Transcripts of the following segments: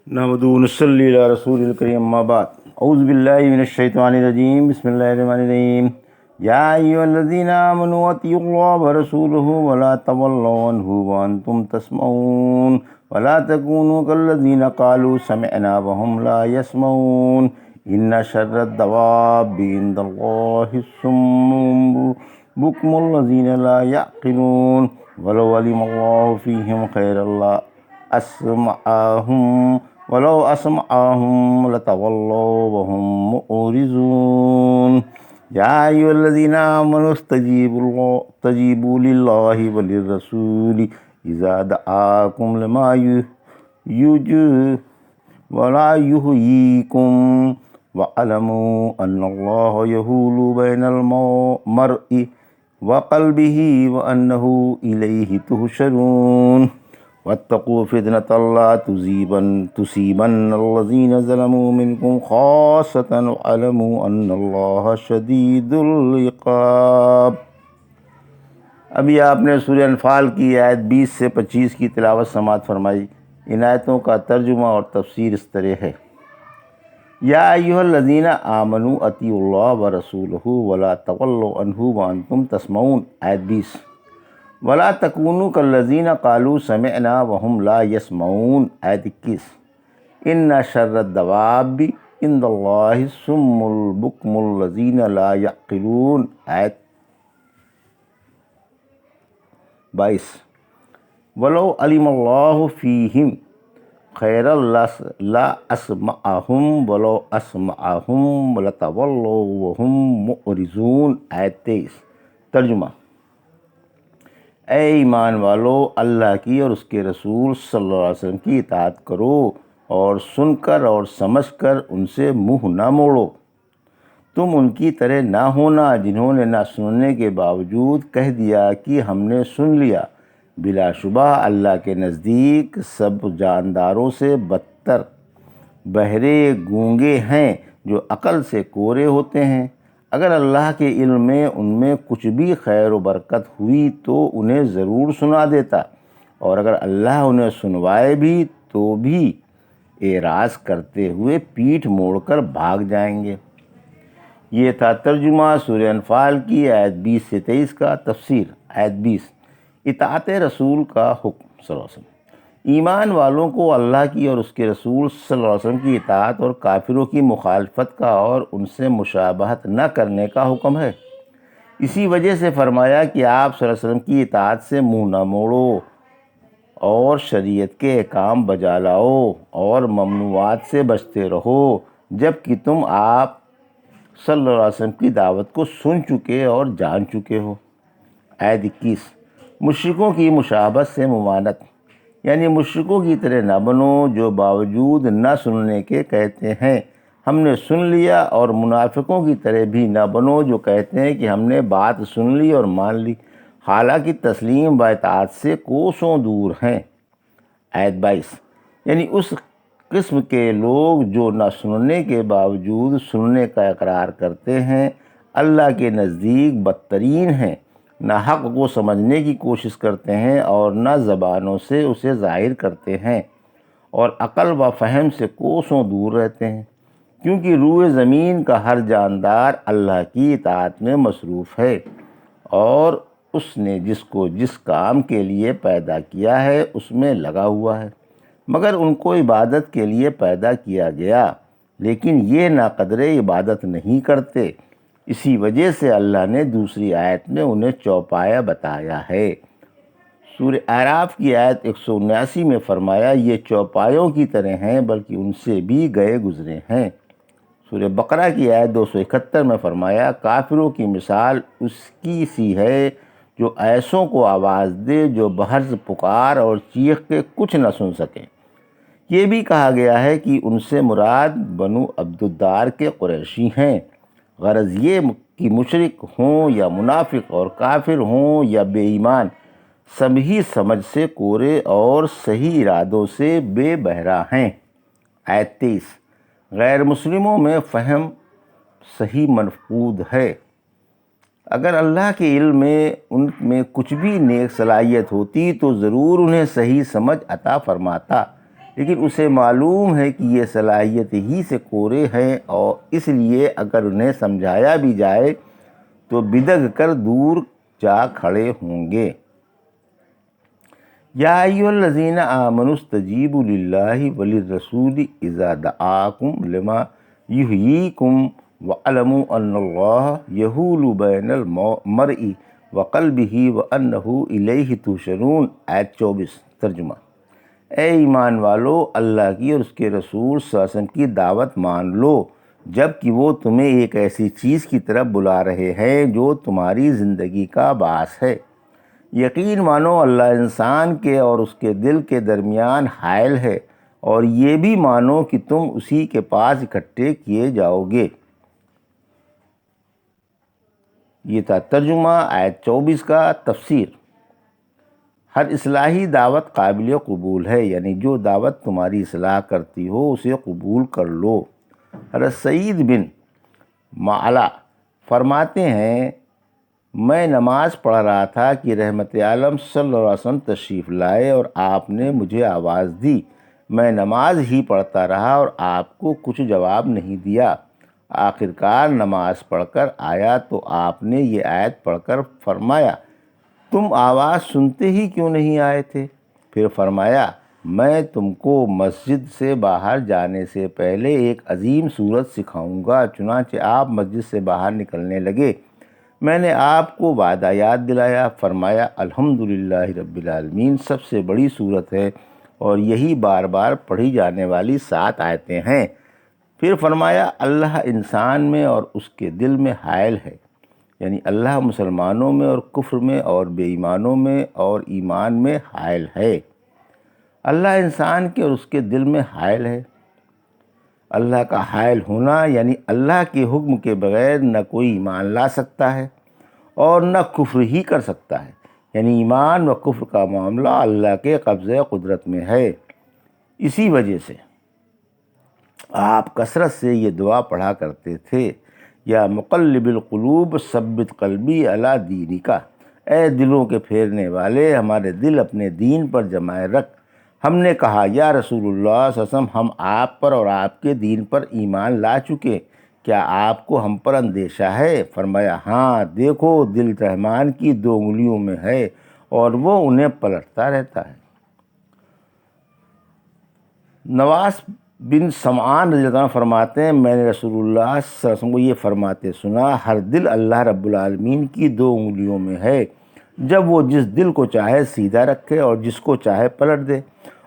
نحمدہ و نصلی علی رسول الکریم اما بعد اعوذ باللہ من الشیطان الرجیم بسم اللہ الرحمن الرحیم یا ایھا الذین آمنوا اطیعوا اللہ ورسولہ ولا تولوا عنہ وانتم تسمعون ولا تکونوا کالذین قالوا سمعنا وهم لا يسمعون ان شر الدواب عند اللہ الصم بکم الذین لا یعقلون ولو علم اللہ فیہم خیر اللہ اسمعهم ولو اسمعهم لتولوا وهم معرضون یا ایھا الذین آمنوا استجیبوا للہ وللرسول اذا دعاکم لما ولا یحییکم واعلموا ان اللہ یحول بین المرء وقلبہ وانہ الیہ تحشرون واتقوا فتنة لا تصيبن الذين ظلموا منكم خاصة واعلموا ان اللہ شدید العقاب۔ ابھی آپ نے سورہ انفال کی آیت 20 سے 25 کی تلاوت سماعت فرمائی۔ ان آیتوں کا ترجمہ اور تفسیر اس طرح ہے: یا ایھا الذین آمنوا اطیعوا اللہ ورسولہ ولا تولوا عنہ وانتم تسمعون، آیت 20۔ ولا تکونوا کالذین قالوا سمعنا وهم لا يسمعون، آیت 21۔ ان شر الدواب عند اللہ الصم البکم الذین لا یعقلون، آیت 22۔ ولو علم اللہ فیہم خیر لا اسمعہم ولو اسمعہم لتولوا وهم معرضون، آیت 23۔ ترجمہ: اے ایمان والو، اللہ کی اور اس کے رسول صلی اللہ علیہ وسلم کی اطاعت کرو اور سن کر اور سمجھ کر ان سے منہ نہ موڑو۔ تم ان کی طرح نہ ہونا جنہوں نے نہ سننے کے باوجود کہہ دیا کہ ہم نے سن لیا۔ بلا شبہ اللہ کے نزدیک سب جانداروں سے بدتر بہرے گونگے ہیں جو عقل سے کورے ہوتے ہیں۔ اگر اللہ کے علم میں ان میں کچھ بھی خیر و برکت ہوئی تو انہیں ضرور سنا دیتا، اور اگر اللہ انہیں سنوائے بھی تو بھی اعراض کرتے ہوئے پیٹھ موڑ کر بھاگ جائیں گے۔ یہ تھا ترجمہ سورہ انفال کی آیت 20 سے 23 کا۔ تفسیر: آیت 20 اطاعت رسول کا حکم صلی اللہ علیہ وسلم۔ ایمان والوں کو اللہ کی اور اس کے رسول صلی اللہ علیہ وسلم کی اطاعت اور کافروں کی مخالفت کا اور ان سے مشابہت نہ کرنے کا حکم ہے۔ اسی وجہ سے فرمایا کہ آپ صلی اللہ علیہ وسلم کی اطاعت سے منہ نہ موڑو اور شریعت کے احکام بجا لاؤ اور ممنوعات سے بچتے رہو جب کہ تم آپ صلی اللہ علیہ وسلم کی دعوت کو سن چکے اور جان چکے ہو۔ آیت 21۔ مشرکوں کی مشابہت سے ممانعت، یعنی مشرکوں کی طرح نہ بنو جو باوجود نہ سننے کے کہتے ہیں ہم نے سن لیا، اور منافقوں کی طرح بھی نہ بنو جو کہتے ہیں کہ ہم نے بات سن لی اور مان لی، حالانکہ تسلیم و اطاعت سے کوسوں دور ہیں۔ آیت 22۔ یعنی اس قسم کے لوگ جو نہ سننے کے باوجود سننے کا اقرار کرتے ہیں اللہ کے نزدیک بدترین ہیں، نہ حق کو سمجھنے کی کوشش کرتے ہیں اور نہ زبانوں سے اسے ظاہر کرتے ہیں، اور عقل و فہم سے کوسوں دور رہتے ہیں، کیونکہ روئے زمین کا ہر جاندار اللہ کی اطاعت میں مصروف ہے، اور اس نے جس کو جس کام کے لیے پیدا کیا ہے اس میں لگا ہوا ہے، مگر ان کو عبادت کے لیے پیدا کیا گیا، لیکن یہ ناقدر عبادت نہیں کرتے۔ اسی وجہ سے اللہ نے دوسری آیت میں انہیں چوپایا بتایا ہے۔ سورہ اعراف کی آیت 179 میں فرمایا یہ چوپایوں کی طرح ہیں بلکہ ان سے بھی گئے گزرے ہیں۔ سورہ بقرہ کی آیت 271 میں فرمایا کافروں کی مثال اس کی سی ہے جو ایسوں کو آواز دے جو بہرز پکار اور چیخ کے کچھ نہ سن سکیں۔ یہ بھی کہا گیا ہے کہ ان سے مراد بنو عبدالدار کے قریشی ہیں۔ غرض یہ کہ مشرک ہوں یا منافق اور کافر ہوں یا بے ایمان، سب ہی سمجھ سے کورے اور صحیح ارادوں سے بے بہرا ہیں۔ آیت 23۔ غیر مسلموں میں فہم صحیح مفقود ہے۔ اگر اللہ کے علم میں ان میں کچھ بھی نیک صلاحیت ہوتی تو ضرور انہیں صحیح سمجھ عطا فرماتا، لیکن اسے معلوم ہے کہ یہ صلاحیت ہی سے کورے ہیں، اور اس لیے اگر انہیں سمجھایا بھی جائے تو بدگ کر دور جا کھڑے ہوں گے۔ یا ایھا الذین آمنوا استجیبوا للہ وللرسول اذا دعاکم لما یحییکم واعلموا ان اللہ یحول بین المرء وقلبہ وانہ الیہ تحشرون۔ آیت 24 ترجمہ۔ اے ایمان والو، اللہ کی اور اس کے رسول صلی اللہ علیہ وسلم کی دعوت مان لو جب کہ وہ تمہیں ایک ایسی چیز کی طرف بلا رہے ہیں جو تمہاری زندگی کا باعث ہے۔ یقین مانو اللہ انسان کے اور اس کے دل کے درمیان حائل ہے، اور یہ بھی مانو کہ تم اسی کے پاس اکٹھے کیے جاؤ گے۔ یہ تھا ترجمہ آیت 24 کا۔ تفسیر: ہر اصلاحی دعوت قابل قبول ہے، یعنی جو دعوت تمہاری اصلاح کرتی ہو اسے قبول کر لو۔ حضرت سعید بن معلا فرماتے ہیں، میں نماز پڑھ رہا تھا کہ رحمت عالم صلی اللہ علیہ وسلم تشریف لائے اور آپ نے مجھے آواز دی۔ میں نماز ہی پڑھتا رہا اور آپ کو کچھ جواب نہیں دیا۔ آخرکار نماز پڑھ کر آیا تو آپ نے یہ آیت پڑھ کر فرمایا، تم آواز سنتے ہی کیوں نہیں آئے تھے؟ پھر فرمایا، میں تم کو مسجد سے باہر جانے سے پہلے ایک عظیم سورت سکھاؤں گا۔ چنانچہ آپ مسجد سے باہر نکلنے لگے۔ میں نے آپ کو وعدہ یاد دلایا، فرمایا الحمدللہ رب العالمین سب سے بڑی سورت ہے، اور یہی بار بار پڑھی جانے والی 7 آیتیں ہیں۔ پھر فرمایا، اللہ انسان میں اور اس کے دل میں حائل ہے، یعنی اللہ مسلمانوں میں اور کفر میں اور بے ایمانوں میں اور ایمان میں حائل ہے۔ اللہ انسان کے اور اس کے دل میں حائل ہے۔ اللہ کا حائل ہونا یعنی اللہ کے حکم کے بغیر نہ کوئی ایمان لا سکتا ہے اور نہ کفر ہی کر سکتا ہے، یعنی ایمان و کفر کا معاملہ اللہ کے قبضہ قدرت میں ہے۔ اسی وجہ سے آپ کثرت سے یہ دعا پڑھا کرتے تھے، یا مقلب القلوب ثبت قلبی علی دینک، اے دلوں کے پھیرنے والے ہمارے دل اپنے دین پر جمائے رکھ۔ ہم نے کہا، یا رسول اللہ صلی اللہ علیہ وسلم، ہم آپ پر اور آپ کے دین پر ایمان لا چکے، کیا آپ کو ہم پر اندیشہ ہے؟ فرمایا، ہاں، دیکھو دل رحمان کی 2 انگلیوں میں ہے اور وہ انہیں پلٹتا رہتا ہے۔ نواس بن سمعان رضی اللہ عنہ فرماتے ہیں، میں نے رسول اللہ صلی اللہ علیہ وسلم کو یہ فرماتے سنا، ہر دل اللہ رب العالمین کی 2 انگلیوں میں ہے، جب وہ جس دل کو چاہے سیدھا رکھے اور جس کو چاہے پلٹ دے،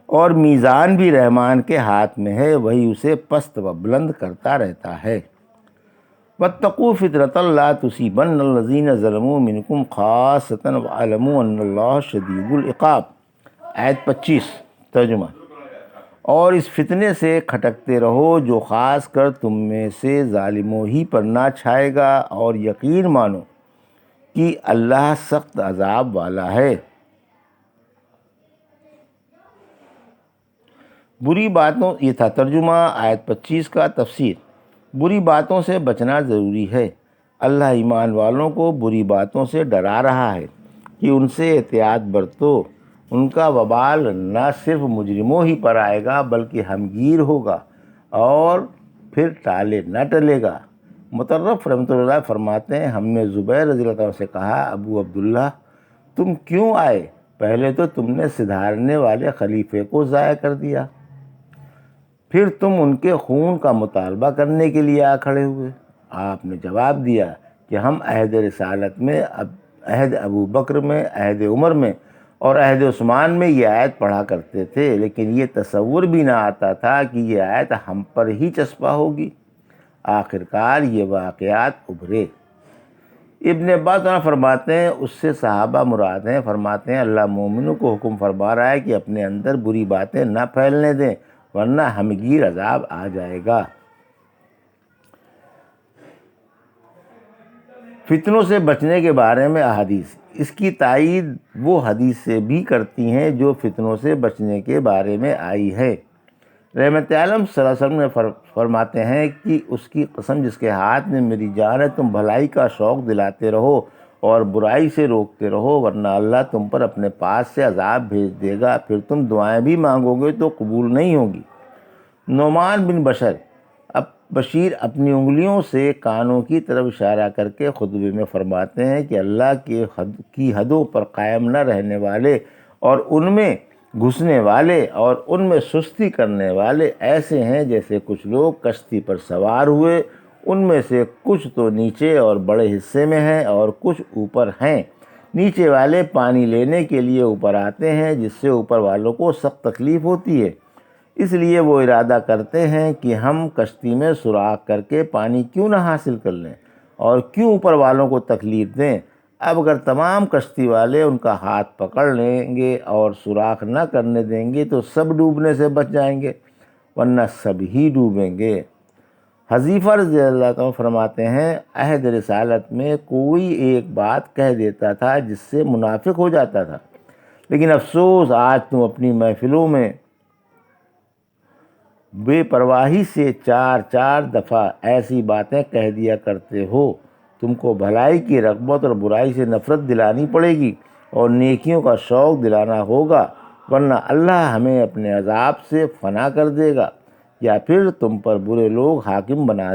اور میزان بھی رحمان کے ہاتھ میں ہے، وہی اسے پست و بلند کرتا رہتا ہے۔ واتقوا فتنة لا تصیبن الذین ظلموا منکم خاصۃ واعلموا ان اللہ شدید العقاب۔ آیت 25 ترجمہ۔ اور اس فتنے سے کھٹکتے رہو جو خاص کر تم میں سے ظالموں ہی پر نہ چھائے گا، اور یقین مانو کہ اللہ سخت عذاب والا ہے۔ بری باتوں، یہ تھا ترجمہ آیت 25 کا۔ تفسیر: بری باتوں سے بچنا ضروری ہے۔ اللہ ایمان والوں کو بری باتوں سے ڈرا رہا ہے کہ ان سے احتیاط برتو، ان کا وبال نہ صرف مجرموں ہی پر آئے گا بلکہ ہمگیر ہوگا اور پھر ٹالے نہ ٹلے گا۔ مطرف رحمۃ اللہ فرماتے ہیں، ہم نے زبیر رضی اللہ عنہ سے کہا، ابو عبداللہ تم کیوں آئے؟ پہلے تو تم نے سدھارنے والے خلیفے کو ضائع کر دیا، پھر تم ان کے خون کا مطالبہ کرنے کے لیے آ کھڑے ہوئے۔ آپ نے جواب دیا کہ ہم عہد رسالت میں، عہد ابو بکر میں، عہد عمر میں اور عہد عثمان میں یہ آیت پڑھا کرتے تھے، لیکن یہ تصور بھی نہ آتا تھا کہ یہ آیت ہم پر ہی چسپاں ہوگی۔ آخرکار یہ واقعات ابھرے۔ ابن عباس فرماتے ہیں، اس سے صحابہ مراد ہیں، فرماتے ہیں اللہ مومنوں کو حکم فرما رہا ہے کہ اپنے اندر بری باتیں نہ پھیلنے دیں ورنہ ہمگیر عذاب آ جائے گا۔ فتنوں سے بچنے کے بارے میں احادیث، اس کی تائید وہ حدیث سے بھی کرتی ہیں جو فتنوں سے بچنے کے بارے میں آئی ہے۔ رحمت عالم صلی اللہ علیہ وسلم فرماتے ہیں کہ اس کی قسم جس کے ہاتھ میں میری جان ہے، تم بھلائی کا شوق دلاتے رہو اور برائی سے روکتے رہو، ورنہ اللہ تم پر اپنے پاس سے عذاب بھیج دے گا، پھر تم دعائیں بھی مانگو گے تو قبول نہیں ہوگی۔ نعمان بن بشیر اپنی انگلیوں سے کانوں کی طرف اشارہ کر کے خطبے میں فرماتے ہیں کہ اللہ کی حدوں پر قائم نہ رہنے والے اور ان میں گھسنے والے اور ان میں سستی کرنے والے ایسے ہیں جیسے کچھ لوگ کشتی پر سوار ہوئے، ان میں سے کچھ تو نیچے اور بڑے حصے میں ہیں اور کچھ اوپر ہیں۔ نیچے والے پانی لینے کے لیے اوپر آتے ہیں، جس سے اوپر والوں کو سخت تکلیف ہوتی ہے، اس لیے وہ ارادہ کرتے ہیں کہ ہم کشتی میں سوراخ کر کے پانی کیوں نہ حاصل کر لیں اور کیوں اوپر والوں کو تکلیف دیں۔ اب اگر تمام کشتی والے ان کا ہاتھ پکڑ لیں گے اور سوراخ نہ کرنے دیں گے تو سب ڈوبنے سے بچ جائیں گے، ورنہ سب ہی ڈوبیں گے۔ حذیفہ رضی اللہ عنہ فرماتے ہیں، عہد رسالت میں کوئی ایک بات کہہ دیتا تھا جس سے منافق ہو جاتا تھا، لیکن افسوس آج تم اپنی محفلوں میں بے پرواہی سے چار دفعہ ایسی باتیں کہہ دیا کرتے ہو۔ تم کو بھلائی کی رغبت اور برائی سے نفرت دلانی پڑے گی اور نیکیوں کا شوق دلانا ہوگا، ورنہ اللہ ہمیں اپنے عذاب سے فنا کر دے گا یا پھر تم پر برے لوگ حاکم بنا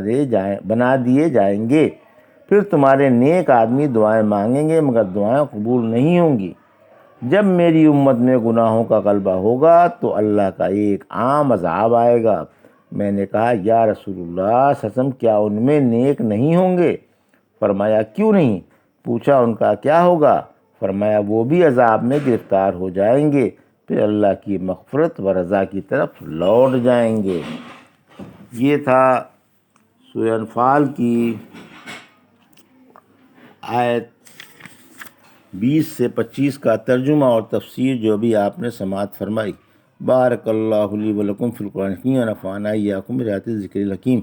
دیے جائیں گے۔ پھر تمہارے نیک آدمی دعائیں مانگیں گے مگر دعائیں قبول نہیں ہوں گی۔ جب میری امت میں گناہوں کا غلبہ ہوگا تو اللہ کا ایک عام عذاب آئے گا۔ میں نے کہا، یا رسول اللہ سسم کیا ان میں نیک نہیں ہوں گے؟ فرمایا، کیوں نہیں؟ پوچھا، ان کا کیا ہوگا؟ فرمایا، وہ بھی عذاب میں گرفتار ہو جائیں گے، پھر اللہ کی مغفرت و رضا کی طرف لوٹ جائیں گے۔ یہ تھا سورہ انفال کی آیت 20 سے 25 کا ترجمہ اور تفسیر جو بھی آپ نے سماعت فرمائی۔ بارک اللہ لی و لکم فی القرآن الحکیم ونفعنا وایاکم بآیات الذکر الحکیم۔